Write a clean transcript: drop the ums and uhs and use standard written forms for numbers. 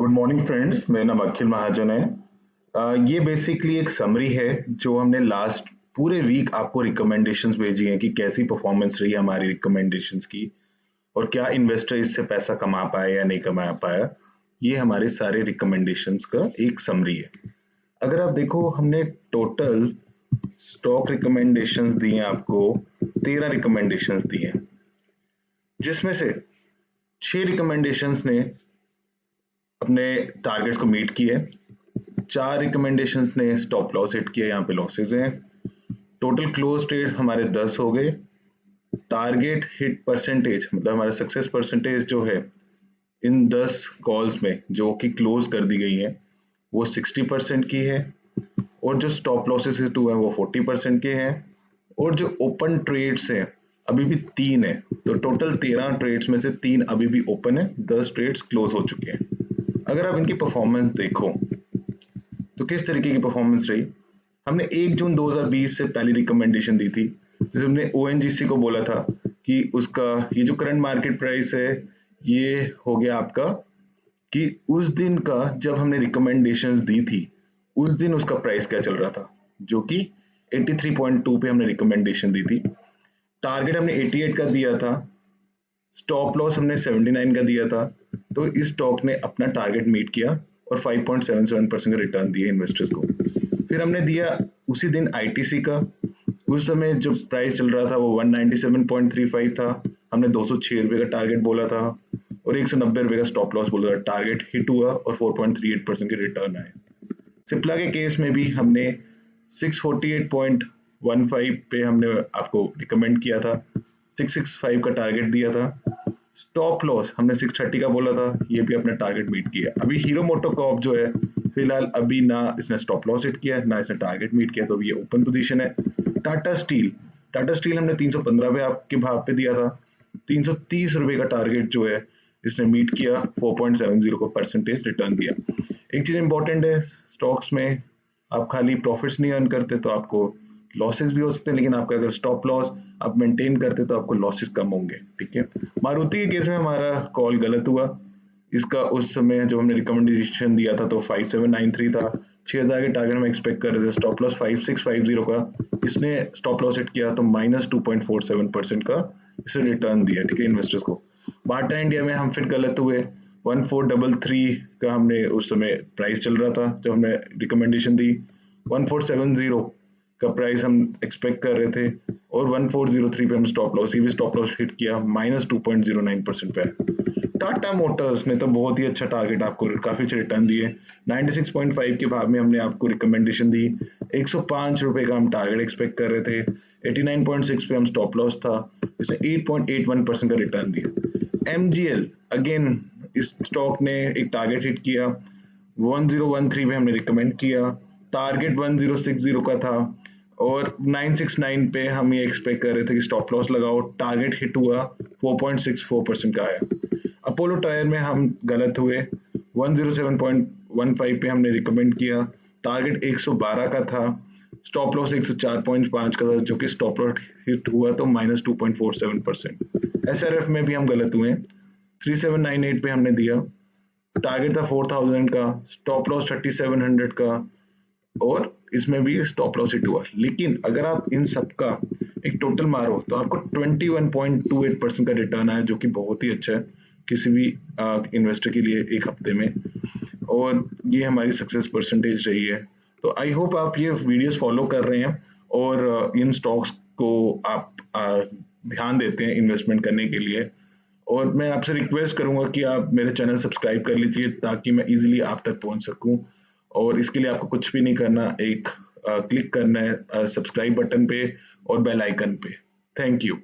Good morning friends, मेरा नाम अखिल महाजन है। ये बेसिकली एक समरी है जो हमने लास्ट पूरे वीक आपको रिकमेंडेशंस भेजी हैं कि कैसी परफॉर्मेंस रही हमारी रिकमेंडेशंस की और क्या इन्वेस्टर इससे पैसा कमा पाया या नहीं कमा पाया। ये हमारे सारे रिकमेंडेशंस का एक समरी है। अगर आप देखो, हमने टोटल स्टॉक रिकमेंडेशंस दी हैं आपको, 13 रिकमेंडेशंस दी हैं, जिसमें से 6 रिकमेंडेशंस ने अपने टारगेट्स को मीट किए, 4 रिकमेंडेशंस ने स्टॉप लॉस हिट किया, यहाँ पे लॉसेज हैं। टोटल क्लोज ट्रेड हमारे 10 हो गए। टारगेट हिट परसेंटेज मतलब हमारा सक्सेस परसेंटेज जो है इन 10 कॉल्स में जो कि क्लोज कर दी गई है वो 60% की है, और जो स्टॉप लॉसेस हिट हुए हैं वो 40% के हैं, और जो ओपन ट्रेड्स हैं अभी भी 3 है। तो टोटल 13 ट्रेड्स में से 3 अभी भी ओपन है, 10 ट्रेड्स क्लोज हो चुके हैं। अगर आप इनकी परफॉर्मेंस देखो तो किस तरीके की परफॉर्मेंस रही। हमने 1 जून 2020 से पहली रिकमेंडेशन दी थी, जिसमें हमने ओएनजीसी को बोला था कि उसका ये जो करंट मार्केट प्राइस है ये हो गया आपका, कि उस दिन का जब हमने रिकमेंडेशंस दी थी उस दिन उसका प्राइस क्या चल रहा था, जो कि 83.2 पे हमने रिकमेंडेशन दी थी। टारगेट हमने 88 का दिया था, स्टॉप लॉस हमने 79 का दिया था। तो इस स्टॉक ने अपना टारगेट मीट किया और 5.77% का रिटर्न दिया इन्वेस्टर्स को। फिर हमने दिया उसी दिन आईटीसी का, उस समय जो प्राइस चल रहा था वो 197.35 था। हमने 206 रुपए का टारगेट बोला था और 190 रुपए का स्टॉप लॉस बोला था। टारगेट हिट हुआ और 4.38% के रिटर्न आए। सिप्ला के केस में भी हमने 648.15 पे हमने आपको रिकमेंड किया था, 665 का टारगेट दिया था। स्टॉप लॉस हमने 630 का बोला था, ये भी अपना टारगेट मीट किया। अभी हीरो मोटोकॉर्प जो है फिलहाल अभी ना इसने स्टॉप लॉस हिट किया ना इसने टारगेट मीट किया, तो ये ओपन पोजीशन है। टाटा स्टील हमने 315 पे आपके भाव पे दिया था, 330 रुपए का टारगेट जो है इसने मीट किया, 4.70 का परसेंटेज रिटर्न दिया। एक चीज इंपॉर्टेंट है, स्टॉक्स में आप खाली प्रॉफिट्स नहीं अर्न करते तो आपको लॉसेस भी हो सकते हैं, लेकिन आपका अगर स्टॉप लॉस आप मेंटेन करते तो आपको लॉसेस कम होंगे। ठीक है, मारुति के केस में हमारा कॉल गलत हुआ। इसका उस समय जब हमने रिकमेंडेशन दिया था तो 5793 था, 6000 के टारगेट में एक्सपेक्ट कर रहे थे, स्टॉप लॉस 5650 का, इसने स्टॉप लॉस हिट किया तो -2.47% का इसने रिटर्न दिया। ठीक है, इन्वेस्टर्स को। बाटा इंडिया में हम फिर गलत हुए, 1433 का हमने उस समय प्राइस चल रहा था जब हमने रिकमेंडेशन दी, 1470 का प्राइस हम एक्सपेक्ट कर रहे थे और 1403 पे हम स्टॉप लॉस, ये भी स्टॉप लॉस हिट किया, -2.09% पे। टाटा मोटर्स ने तो बहुत ही अच्छा टारगेट आपको काफी अच्छे रिटर्न दिए, 96.5 के भाव में हमने आपको रिकमेंडेशन दी, 105 रुपए का हम टारगेट एक्सपेक्ट कर रहे थे, 89.6 पे हम स्टॉप लॉस था, इसने 8.81% का रिटर्न दिया। एमजीएल अगेन इस स्टॉक ने एक टारगेट हिट किया, 1013 पे हमने रिकमेंड किया, टारगेट 1060 का था और 969 पे हम ये एक्सपेक्ट कर रहे थे कि स्टॉप लॉस लगाओ, टारगेट हिट हुआ, 4.64% का आया। अपोलो टायर में हम गलत हुए, 107.15 पे हमने रिकमेंड किया, टारगेट 112 का था, स्टॉप लॉस 104.5 का था, जो कि स्टॉप लॉस हिट हुआ तो -2.47%। एसआरएफ में भी हम गलत हुए, 3798 पे हमने दिया, टारगेट था 4000 का, स्टॉप लॉस 3700 का, और इसमें भी स्टॉप लॉस हिट हुआ। लेकिन अगर आप इन सबका एक टोटल मारो तो आपको 21.28% का रिटर्न आया, जो कि बहुत ही अच्छा है किसी भी इन्वेस्टर के लिए एक हफ्ते में, और ये हमारी सक्सेस परसेंटेज रही है। तो आई होप आप ये वीडियोस फॉलो कर रहे हैं और इन स्टॉक्स को आप ध्यान देते हैं इन्वेस्टमेंट करने के लिए। और मैं आपसे रिक्वेस्ट करूंगा कि आप मेरे चैनल सब्सक्राइब कर लीजिए ताकि मैं इजीली आप तक पहुंच सकूं, और इसके लिए आपको कुछ भी नहीं करना, एक क्लिक करना है सब्सक्राइब बटन पे और बेल आइकन पे। Thank you.